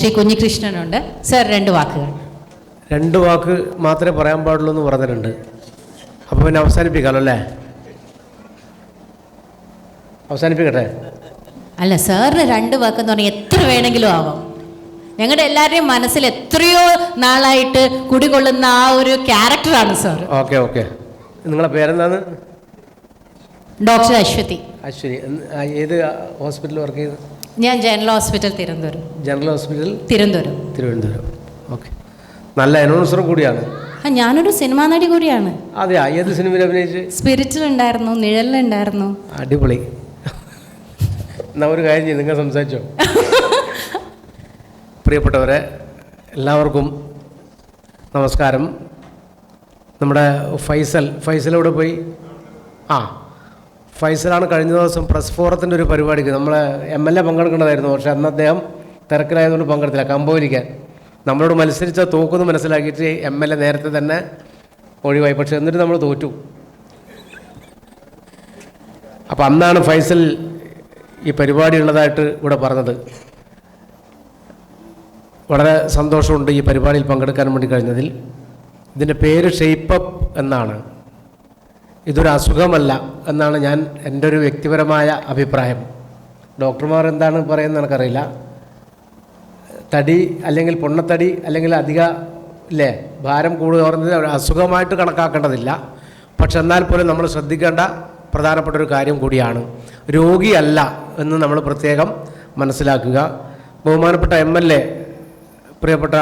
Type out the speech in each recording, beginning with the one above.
Shri കുഞ്ഞികൃഷ്ണനുണ്ട്. Sir, 2 വാക്കുകൾ. 2 വാക്ക് മാത്രമേ പറയാൻ പാടുള്ളൂ എന്ന് പറഞ്ഞിട്ടുണ്ട്. അപ്പോൾ പിന്നെ അവസാനിപ്പിക്കാമല്ലോ അല്ലേ? അവസാനിപ്പിക്കട്ടെ. അല്ല, സാറിന് 2 വാക്കെന്ന് പറഞ്ഞാൽ എത്ര വേണമെങ്കിലും ആവാം. ഞങ്ങളുടെ എല്ലാവരുടെയും മനസ്സിൽ എത്രയോ നാളായിട്ട് കുടികൊള്ളുന്ന ആ ഒരു ക്യാരക്ടറാണ് സാർ. Okay okay. നിങ്ങളെ പേരെന്താണ്? ഡോക്ടർ അശ്വതി. അശ്വതി. ഏത് ഹോസ്പിറ്റലിൽ വർക്ക് ചെയ്ത്? ഞാൻ general hospital Thiruvananthapuram. General hospital Thiruvananthapuram. Okay. നല്ല അനൗൺസറും കൂടിയാണ്. ഞാനൊരു സിനിമാ നടി കൂടിയാണ്. അതെ. ഏത് സിനിമയിൽ അഭിനയിച്ച്? സ്പിരിറ്റിൽ ഉണ്ടായിരുന്നു, നിഴലിലുണ്ടായിരുന്നു. അടിപൊളി. എന്നാ ഒരു കാര്യം ചെയ്യും, നിങ്ങൾ സംസാരിച്ചോ. പ്രിയപ്പെട്ടവരെ, എല്ലാവർക്കും നമസ്കാരം. നമ്മുടെ ഫൈസലോട് പോയി. ഫൈസലാണ് കഴിഞ്ഞ ദിവസം പ്രസ് ഫോറത്തിൻ്റെ ഒരു പരിപാടിക്ക് നമ്മളെ MLA പങ്കെടുക്കേണ്ടതായിരുന്നു. പക്ഷേ അന്ന് അദ്ദേഹം തിരക്കിലായതുകൊണ്ട് പങ്കെടുത്തില്ല. കമ്പോലിക്കാൻ നമ്മളോട് മത്സരിച്ച തോക്കുമെന്ന് മനസ്സിലാക്കിയിട്ട് MLA നേരത്തെ തന്നെ ഒഴിവായി. പക്ഷെ എന്നിട്ട് നമ്മൾ തോറ്റു. അപ്പോൾ അന്നാണ് ഫൈസൽ ഈ പരിപാടി ഉള്ളതായിട്ട് ഇവിടെ പറഞ്ഞത്. വളരെ സന്തോഷമുണ്ട് ഈ പരിപാടിയിൽ പങ്കെടുക്കാൻ വേണ്ടി കഴിഞ്ഞതിൽ. ഇതിൻ്റെ പേര് ഷെയ്പ്പപ്പ് എന്നാണ്. ഇതൊരു അസുഖമല്ല എന്നാണ് എൻ്റെ ഒരു വ്യക്തിപരമായ അഭിപ്രായം. ഡോക്ടർമാർ എന്താണ് പറയുന്നത് എനിക്കറിയില്ല. തടി അല്ലെങ്കിൽ പൊണ്ണത്തടി അല്ലെങ്കിൽ ഭാരം കൂടുക പറഞ്ഞത് ഒരു അസുഖമായിട്ട് കണക്കാക്കേണ്ടതില്ല. പക്ഷെ എന്നാൽ പോലും നമ്മൾ ശ്രദ്ധിക്കേണ്ട പ്രധാനപ്പെട്ട ഒരു കാര്യം കൂടിയാണ്. രോഗിയല്ല എന്ന് നമ്മൾ പ്രത്യേകം മനസ്സിലാക്കുക. ബഹുമാനപ്പെട്ട MLA പ്രിയപ്പെട്ട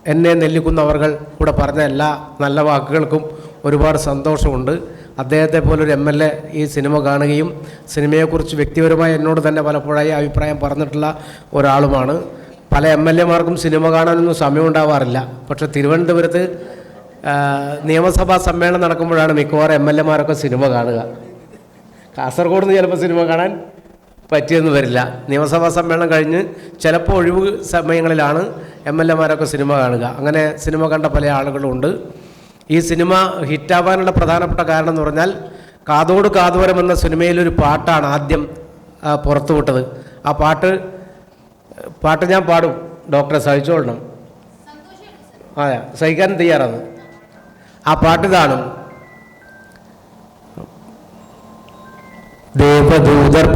എന്നെ നെല്ലിക്കുന്ന അവർ കൂടെ പറഞ്ഞ എല്ലാ നല്ല വാക്കുകൾക്കും ഒരുപാട് സന്തോഷമുണ്ട്. അദ്ദേഹത്തെ പോലൊരു MLA ഈ സിനിമ കാണുകയും സിനിമയെക്കുറിച്ച് വ്യക്തിപരമായി എന്നോട് തന്നെ പലപ്പോഴായി അഭിപ്രായം പറഞ്ഞിട്ടുള്ള ഒരാളുമാണ്. പല MLA-മാർക്കും സിനിമ കാണാനൊന്നും സമയമുണ്ടാവാറില്ല. പക്ഷേ തിരുവനന്തപുരത്ത് നിയമസഭാ സമ്മേളനം നടക്കുമ്പോഴാണ് മിക്കവാറും MLA-മാരൊക്കെ സിനിമ കാണുക. കാസർഗോഡ് നിന്ന് ചിലപ്പോൾ സിനിമ കാണാൻ പറ്റിയെന്ന് വരില്ല. നിയമസഭാ സമ്മേളനം കഴിഞ്ഞ് ചിലപ്പോൾ ഒഴിവ് സമയങ്ങളിലാണ് MLA-മാരൊക്കെ സിനിമ കാണുക. അങ്ങനെ സിനിമ കണ്ട പല ആളുകളുണ്ട്. ഈ സിനിമ ഹിറ്റാവാനുള്ള പ്രധാനപ്പെട്ട കാരണം എന്ന് പറഞ്ഞാൽ കാതോട് കാതോരം എന്ന സിനിമയിലൊരു പാട്ടാണ് ആദ്യം പുറത്തുവിട്ടത്. ആ പാട്ട് ഞാൻ പാടും, ഡോക്ടറെ സഹിച്ചോളണം. അതെ, സഹിക്കാൻ തയ്യാറാണ്. ആ പാട്ടിതാണ്: ദേവദൂതർ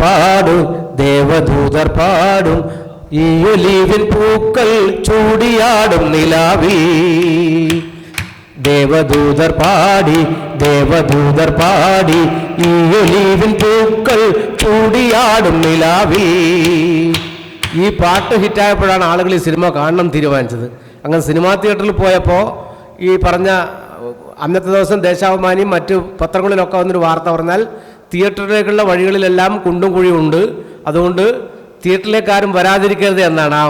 പാടും ഈ ഒലീവിൻ പൂക്കൾ ചൂടിയാടും നിലാവിൽ. ദേവദൂതർ പാടി ഈ ഒലീവിൻ പൂക്കൾ ചൂടിയാടും നിലാവിൽ. ഈ പാട്ട് ഹിറ്റായപ്പോഴാണ് ആളുകൾ ഈ സിനിമ കാണണം തീരുമാനിച്ചത്. അങ്ങനെ സിനിമാ തിയേറ്ററിൽ പോയപ്പോൾ ഈ പറഞ്ഞ അന്നത്തെ ദിവസം ദേശാഭിമാനിയും മറ്റു പത്രങ്ങളിലൊക്കെ വന്നൊരു വാർത്ത പറഞ്ഞാൽ തിയേറ്ററിലേക്കുള്ള വഴികളിലെല്ലാം കുണ്ടും കുഴിയും ഉണ്ട്, അതുകൊണ്ട് തിയേറ്ററിലേക്കാരും വരാതിരിക്കരുത് എന്നാണ് ആ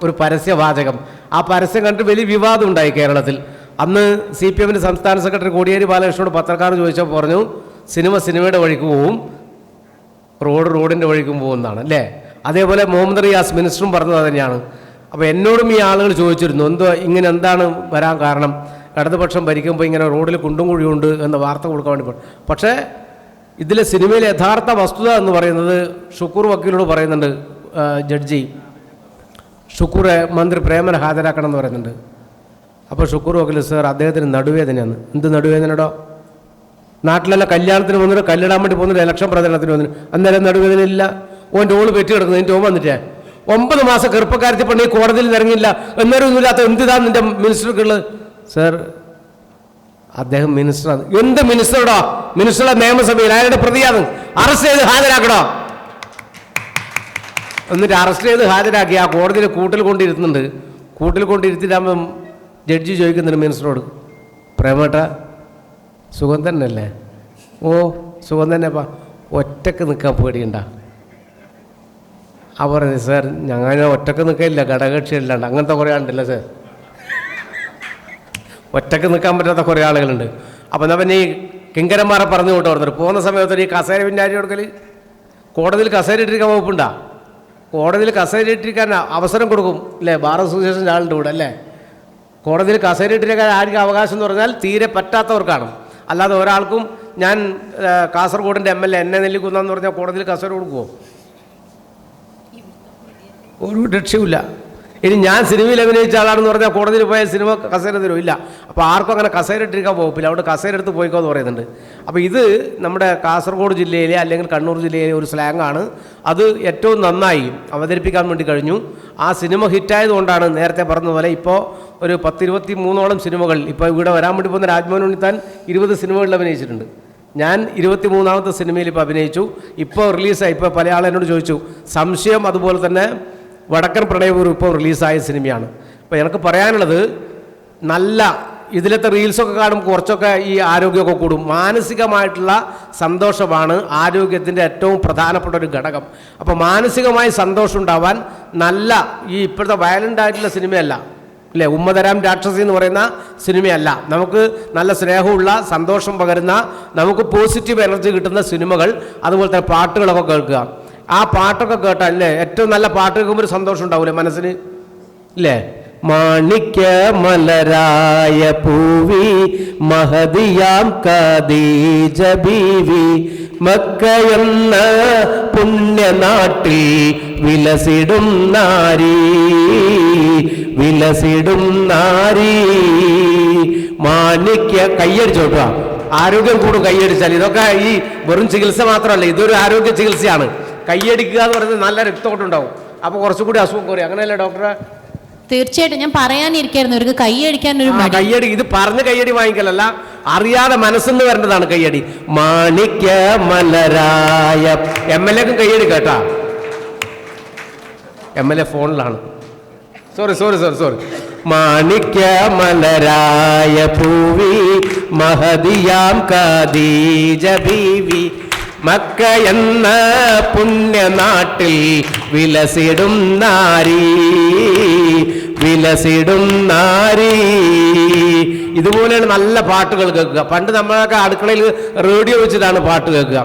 ഒരു പരസ്യവാചകം. ആ പരസ്യം കണ്ടിട്ട് വലിയ വിവാദം ഉണ്ടായി കേരളത്തിൽ. അന്ന് CPM-ൻ്റെ സംസ്ഥാന സെക്രട്ടറി കോടിയേരി ബാലകൃഷ്ണനോട് പത്രക്കാർ ചോദിച്ചപ്പോൾ പറഞ്ഞു, സിനിമയുടെ വഴിക്ക് പോവും, റോഡിൻ്റെ വഴിക്കും പോകുന്നതാണ് അല്ലേ. അതേപോലെ മുഹമ്മദ് റിയാസ് മിനിസ്റ്ററും പറഞ്ഞത് തന്നെയാണ്. അപ്പോൾ എന്നോടും ഈ ആളുകൾ ചോദിച്ചിരുന്നു, എന്താണ് വരാൻ കാരണം, ഇടതുപക്ഷം ഭരിക്കുമ്പോൾ ഇങ്ങനെ റോഡിൽ കുണ്ടും കുഴിയുണ്ട് എന്ന വാർത്ത കൊടുക്കാൻ വേണ്ടി. പക്ഷേ ഇതിലെ സിനിമയിലെ യഥാർത്ഥ വസ്തുത എന്ന് പറയുന്നത് ഷുക്കൂർ വക്കീലോട് പറയുന്നുണ്ട്. ജഡ്ജി ഷുക്കൂർ മന്ത്രി പ്രേമന ഹാജരാക്കണം എന്ന് പറയുന്നുണ്ട്. അപ്പോൾ ഷുക്കൂർ വക്കീൽ, സാർ അദ്ദേഹത്തിന് നടുവേദനയാണ്. എന്ത് നടുവേദനയോ? നാട്ടിലെല്ലാം കല്യാണത്തിന് വന്നിട്ട് കല്ലിടാൻ വേണ്ടി പോകുന്നില്ല, ഇലക്ഷൻ പ്രചരണത്തിന് വന്നിട്ട്. അന്നേരം നടുവേദന ഇല്ല. ഓൻ്റെ ഓള് പെറ്റി കിടക്കുന്നത് എൻ്റെ ഓൻ വന്നിട്ടേ 9 മാസം ചെറുപ്പക്കാരത്തിൽ പെണ്ണി കോടതിയിൽ ഇറങ്ങിയില്ല. എന്നേരം ഒന്നുമില്ലാത്ത എന്തിതാണ് നിൻ്റെ മിനിസ്റ്റർക്കുള്ളത്? സാർ, അദ്ദേഹം മിനിസ്റ്ററാണ്. എന്ത് മിനിസ്റ്ററോടോ? മിനിസ്റ്ററുടെ നിയമസഭയിൽ അയാളുടെ പ്രതിയാണ്. അറസ്റ്റ് ചെയ്ത് ഹാജരാക്കണോ? എന്നിട്ട് അറസ്റ്റ് ചെയ്ത് ഹാജരാക്കി ആ കോടതിയിൽ കൂട്ടിൽ കൊണ്ടിരുത്തിട്ടാകുമ്പം ജഡ്ജി ചോദിക്കുന്നുണ്ട് മിനിസ്റ്ററോട്, പ്രേമേട്ട സുഖം തന്നെയല്ലേ? ഓ സുഖം തന്നെപ്പാ, ഒറ്റക്ക് നിൽക്കാൻ പേടിയുണ്ട? ആ പറഞ്ഞു, സാർ ഞങ്ങൾ ഒറ്റക്ക് നിൽക്കില്ല, ഘടകകക്ഷിയല്ലാണ്ട് അങ്ങനത്തെ കുറേ ആളുണ്ടല്ലോ സാർ, ഒറ്റക്ക് നിൽക്കാൻ പറ്റാത്ത കുറേ ആളുകളുണ്ട്. അപ്പം എന്നാൽ പിന്നെ ഈ കിങ്കരന്മാരെ പറഞ്ഞു വിട്ടു പറഞ്ഞിട്ട് പോകുന്ന സമയത്ത് ഈ കസേര പിന്നാരി കൊടുക്കൽ, കോടതിയിൽ കസേര ഇട്ടിരിക്കാൻ വകുപ്പുണ്ടാ? കോടതിയിൽ കസേര ഇട്ടിരിക്കാൻ അവസരം കൊടുക്കും അല്ലേ? ബാർ അസോസിയേഷൻ്റെ ആളുടെ കൂടെ അല്ലേ? കോടതിയിൽ കസേര ഇട്ടിരിക്കാൻ ആർക്കും അവകാശം എന്ന് പറഞ്ഞാൽ തീരെ പറ്റാത്തവർക്കാണ്. അല്ലാതെ ഒരാൾക്കും ഞാൻ കാസർഗോഡിൻ്റെ MLA എന്നെ നെല്ലിക്കുന്നെന്ന് പറഞ്ഞാൽ കോടതിയിൽ കസേര കൊടുക്കുമോ? ഒരു രക്ഷയുമില്ല. ഇനി ഞാൻ സിനിമയിൽ അഭിനയിച്ച ആളാണെന്ന് പറഞ്ഞാൽ കോടതിയിൽ പോയ സിനിമ കസേര തരുമില്ല. അപ്പോൾ ആർക്കും അങ്ങനെ കസേര ഇട്ടിരിക്കാൻ പോകില്ല, അവിടെ കസേര എടുത്ത് പോയിക്കോ എന്ന് പറയുന്നുണ്ട്. അപ്പോൾ ഇത് നമ്മുടെ കാസർഗോഡ് ജില്ലയിലെ അല്ലെങ്കിൽ കണ്ണൂർ ജില്ലയിലെ ഒരു സ്ലാങ്ങാണ്. അത് ഏറ്റവും നന്നായി അവതരിപ്പിക്കാൻ വേണ്ടി കഴിഞ്ഞു. ആ സിനിമ ഹിറ്റായതുകൊണ്ടാണ് നേരത്തെ പറഞ്ഞതുപോലെ ഇപ്പോൾ ഒരു 10-23ഓളം സിനിമകൾ, ഇപ്പോൾ ഇവിടെ വരാൻ വേണ്ടി പോകുന്ന രാജ്മോഹൻ ഉണ്ണിത്താൻ 20 സിനിമകളിൽ അഭിനയിച്ചിട്ടുണ്ട്. ഞാൻ 23ാമത്തെ സിനിമയിൽ ഇപ്പോൾ അഭിനയിച്ചു. ഇപ്പോൾ റിലീസായി. ഇപ്പോൾ പല ആളെന്നോട് ചോദിച്ചു, സംശയം അതുപോലെ തന്നെ വടക്കൻ പ്രണയപൂർവ്വം ഇപ്പോൾ റിലീസായ സിനിമയാണ്. അപ്പോൾ എനിക്ക് പറയാനുള്ളത്, നല്ല ഇതിലത്തെ റീൽസൊക്കെ കാണുമ്പോൾ കുറച്ചൊക്കെ ഈ ആരോഗ്യമൊക്കെ കൂടും. മാനസികമായിട്ടുള്ള സന്തോഷമാണ് ആരോഗ്യത്തിൻ്റെ ഏറ്റവും പ്രധാനപ്പെട്ട ഒരു ഘടകം. അപ്പോൾ മാനസികമായി സന്തോഷം ഉണ്ടാവാൻ നല്ല ഈ ഇപ്പോഴത്തെ വയലൻ്റ് ആയിട്ടുള്ള സിനിമയല്ല അല്ലേ, ഉമ്മതരാം രാക്ഷസി എന്ന് പറയുന്ന സിനിമയല്ല, നമുക്ക് നല്ല സ്നേഹമുള്ള സന്തോഷം പകരുന്ന നമുക്ക് പോസിറ്റീവ് എനർജി കിട്ടുന്ന സിനിമകൾ, അതുപോലെ തന്നെ പാട്ടുകളൊക്കെ കേൾക്കുക. ആ പാട്ടൊക്കെ കേട്ടാൽ അല്ലേ ഏറ്റവും നല്ല പാട്ട് കേൾക്കുമ്പോൾ ഒരു സന്തോഷം ഉണ്ടാവില്ലേ മനസ്സിന് ഇല്ലേ? മാണിക്യ മലരായ പൂവി മഹദിയാം ഖദീജ ബീവി മക്ക എന്ന പുണ്യനാട്ടിൽ വിലസിടും നാരി വിലസിടും നാരി. മാണിക്യ കയ്യടിച്ചോട്ടുക, ആരോഗ്യം കൂടും കയ്യടിച്ചാൽ. ഇതൊക്കെ ഈ വെറും ചികിത്സ മാത്രമല്ല, ഇതൊരു ആരോഗ്യ ചികിത്സയാണ്. കയ്യടിക്കുക എന്ന് പറയുന്നത് നല്ല രക്തോട്ടമുണ്ടാവും, അപ്പോൾ കുറച്ചുകൂടി അസുഖം കുറയും. അങ്ങനെയല്ലേ ഡോക്ടറെ? തീർച്ചയായിട്ടും. ഞാൻ പറയാനിരിക്കായിരുന്നു ഇവർക്ക് കൈയടിക്കാൻ ഒരു കയ്യടി. ഇത് പറഞ്ഞ് കയ്യടി വാങ്ങിക്കലല്ല, അറിയാതെ മനസ്സെന്ന് വരേണ്ടതാണ് കയ്യടി. മാണിക്യ മലരായ MLA-ക്കും കയ്യടി കേട്ടാ. MLA ഫോണിലാണ്. സോറി. മാണിക്യ മലരായ പൂവി മഹദിയാം ഖദീജ ബീവി മക്ക എന്ന പുണ്യനാട്ടിൽ വിലസിടും നാരി വിലസിടും നാരി. ഇതുപോലെയാണ് നല്ല പാട്ടുകൾ കേൾക്കുക. പണ്ട് നമ്മളൊക്കെ അടുക്കളയിൽ റേഡിയോ വെച്ചിട്ടാണ് പാട്ട് കേൾക്കുക.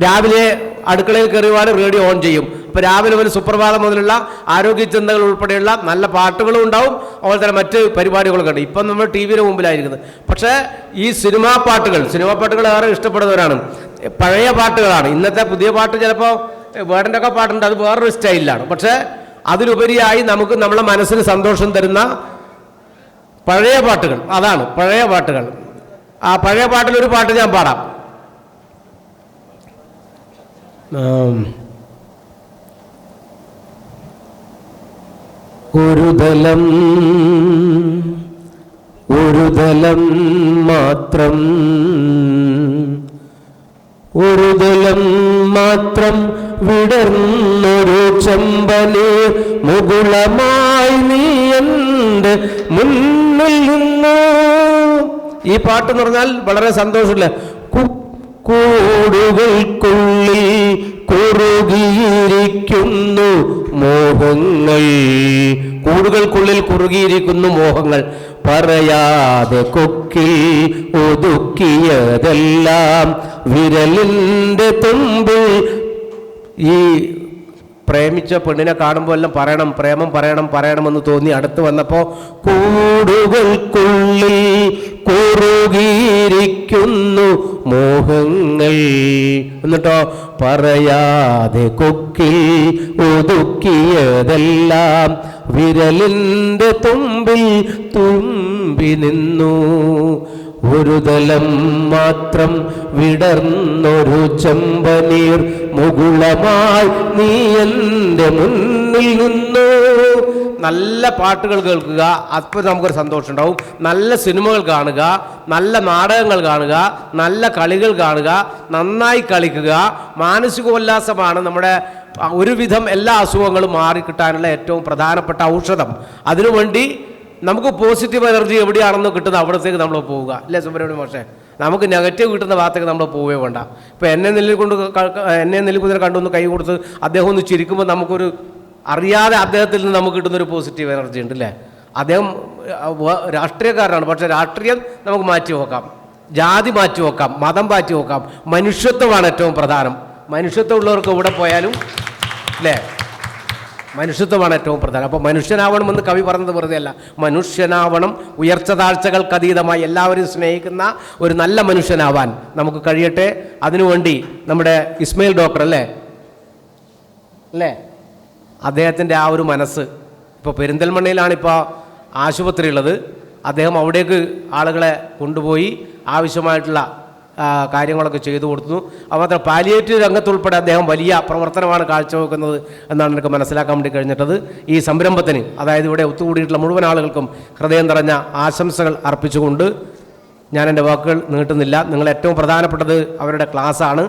രാവിലെ അടുക്കളയിൽ കയറിയുവാണ് റേഡിയോ ഓൺ ചെയ്യും. അപ്പോൾ രാവിലെ ഒരു സുപ്രഭാതം മുതലുള്ള ആരോഗ്യ ചിന്തകൾ ഉൾപ്പെടെയുള്ള നല്ല പാട്ടുകളും ഉണ്ടാവും, അതുപോലെ തന്നെ മറ്റ് പരിപാടികളൊക്കെ ഉണ്ട്. ഇപ്പം നമ്മൾ TV-യുടെ മുമ്പിലായിരിക്കുന്നത്. പക്ഷേ ഈ സിനിമാ പാട്ടുകൾ ഏറെ ഇഷ്ടപ്പെടുന്നവരാണ്. പഴയ പാട്ടുകളാണ്. ഇന്നത്തെ പുതിയ പാട്ട് ചിലപ്പോൾ വേടൻ്റെ ഒക്കെ പാട്ടുണ്ട്, അത് വേറൊരു സ്റ്റൈലിലാണ്. പക്ഷേ അതിലുപരിയായി നമുക്ക് നമ്മളെ മനസ്സിന് സന്തോഷം തരുന്ന പഴയ പാട്ടുകൾ, അതാണ് പഴയ പാട്ടുകൾ. ആ പഴയ പാട്ടിലൊരു പാട്ട് ഞാൻ പാടാം. ഒരു ദലം മാത്രം വിടർന്നൊരു ചെമ്പനെ മുകുളമായി നീ എൻ്റെ മുന്നിൽ നിന്നു. ഈ പാട്ട് എന്ന് പറഞ്ഞാൽ വളരെ സന്തോഷമില്ല. കൂടുകൾക്കുള്ളിൽ കുറുകിയിരിക്കുന്നു മോഹങ്ങൾ, കൂടുകൾക്കുള്ളിൽ കുറുകിയിരിക്കുന്നു മോഹങ്ങൾ, പറയാതെ കൊക്കിൽ ഒതുക്കിയതെല്ലാം വിരലിൻ്റെ തുമ്പിൽ. ഈ പ്രേമിച്ച പെണ്ണിനെ കാണുമ്പോൾ എല്ലാം പറയണമെന്ന് തോന്നി. അടുത്ത് വന്നപ്പോൾ കൂടുകൾക്കുള്ളിൽ കുറുകിയിരിക്കുന്നു മോഹങ്ങൾ, എന്നിട്ടോ പറയാതെ കൊക്കിൽ ഒതുക്കിയതെല്ലാം വിരലിൻ്റെ തുമ്പിൽ തുമ്പി നിന്നു. ഒരു ദലം മാത്രം വിടർന്നൊരു ചെമ്പനീർ മുകുളമായി നീ എൻ്റെ മുന്നിൽ നിന്നു. നല്ല പാട്ടുകൾ കേൾക്കുക, അപ്പോൾ നമുക്കൊരു സന്തോഷം ഉണ്ടാവും. നല്ല സിനിമകൾ കാണുക, നല്ല നാടകങ്ങൾ കാണുക, നല്ല കളികൾ കാണുക, നന്നായി കളിക്കുക. മാനസികോല്ലാസമാണ് നമ്മുടെ ഒരുവിധം എല്ലാ അസുഖങ്ങളും മാറിക്കിട്ടാനുള്ള ഏറ്റവും പ്രധാനപ്പെട്ട ഔഷധം. അതിനുവേണ്ടി നമുക്ക് പോസിറ്റീവ് എനർജി എവിടെയാണെന്ന് കിട്ടുന്ന അവിടത്തേക്ക് നമ്മൾ പോവുക, അല്ലേ സുബ്രഹ്മണ്യം മാഷേ? നമുക്ക് നെഗറ്റീവ് കിട്ടുന്ന ഭാഗത്തേക്ക് നമ്മൾ പോവേ വേണ്ട. ഇപ്പോൾ എന്നെ നെല്ലിക്കുതിരെ കണ്ടൊന്ന് കൈ കൊടുത്ത് അദ്ദേഹം ഒന്ന് ചിരിക്കുമ്പോൾ നമുക്കൊരു അറിയാതെ അദ്ദേഹത്തിൽ നിന്ന് നമുക്ക് കിട്ടുന്നൊരു പോസിറ്റീവ് എനർജി ഉണ്ട്, അല്ലേ? അദ്ദേഹം രാഷ്ട്രീയക്കാരനാണ്, പക്ഷേ രാഷ്ട്രീയം നമുക്ക് മാറ്റി വെക്കാം, ജാതി മാറ്റി വെക്കാം, മതം മാറ്റി വെക്കാം. മനുഷ്യത്വമാണ് ഏറ്റവും പ്രധാനം. മനുഷ്യത്വം ഉള്ളവർക്ക് എവിടെ പോയാലും, അല്ലേ? മനുഷ്യത്വമാണ് ഏറ്റവും പ്രധാനം. അപ്പോൾ മനുഷ്യനാവണമെന്ന് കവി പറഞ്ഞത് വെറുതെ അല്ല, മനുഷ്യനാവണം, ഉയർച്ച താഴ്ചകൾക്ക് അതീതമായി എല്ലാവരും സ്നേഹിക്കുന്ന ഒരു നല്ല മനുഷ്യനാവാൻ നമുക്ക് കഴിയട്ടെ. അതിനുവേണ്ടി നമ്മുടെ ഇസ്മയിൽ ഡോക്ടർ അല്ലേ അദ്ദേഹത്തിൻ്റെ ആ ഒരു മനസ്സ് ഇപ്പോൾ പെരിന്തൽമണ്ണയിലാണിപ്പോൾ ആശുപത്രി ഉള്ളത്. അദ്ദേഹം അവിടേക്ക് ആളുകളെ കൊണ്ടുപോയി ആവശ്യമായിട്ടുള്ള കാര്യങ്ങളൊക്കെ ചെയ്തു കൊടുത്തു. അതുമാത്രം പാലിയേറ്റീവ് രംഗത്തുൾപ്പെടെ അദ്ദേഹം വലിയ പ്രവർത്തനമാണ് കാഴ്ചവെക്കുന്നത് എന്നാണ് എനിക്ക് മനസ്സിലാക്കാൻ വേണ്ടി കഴിഞ്ഞിട്ടത്. ഈ സംരംഭത്തിന്, അതായത് ഇവിടെ ഒത്തുകൂടിയിട്ടുള്ള മുഴുവൻ ആളുകൾക്കും ഹൃദയം നിറഞ്ഞ ആശംസകൾ അർപ്പിച്ചുകൊണ്ട് ഞാൻ എൻ്റെ വാക്കുകൾ നീട്ടുന്നില്ല. നിങ്ങൾ ഏറ്റവും പ്രധാനപ്പെട്ടത് അവരുടെ ക്ലാസ്സാണ്.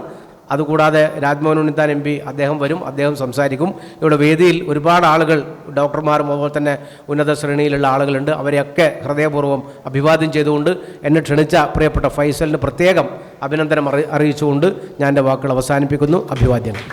അതുകൂടാതെ രാജ്മോഹൻ ഉണ്ണിത്താൻ MP അദ്ദേഹം വരും, അദ്ദേഹം സംസാരിക്കും. ഇവിടെ വേദിയിൽ ഒരുപാട് ആളുകൾ, ഡോക്ടർമാരും അതുപോലെ തന്നെ ഉന്നത ശ്രേണിയിലുള്ള ആളുകളുണ്ട്. അവരെയൊക്കെ ഹൃദയപൂർവ്വം അഭിവാദ്യം ചെയ്തുകൊണ്ട് എന്നെ ക്ഷണിച്ച പ്രിയപ്പെട്ട ഫൈസലിന് പ്രത്യേകം അഭിനന്ദനം അറിയിച്ചുകൊണ്ട് ഞാൻ എൻ്റെ വാക്കുകൾ അവസാനിപ്പിക്കുന്നു. അഭിവാദ്യങ്ങൾ.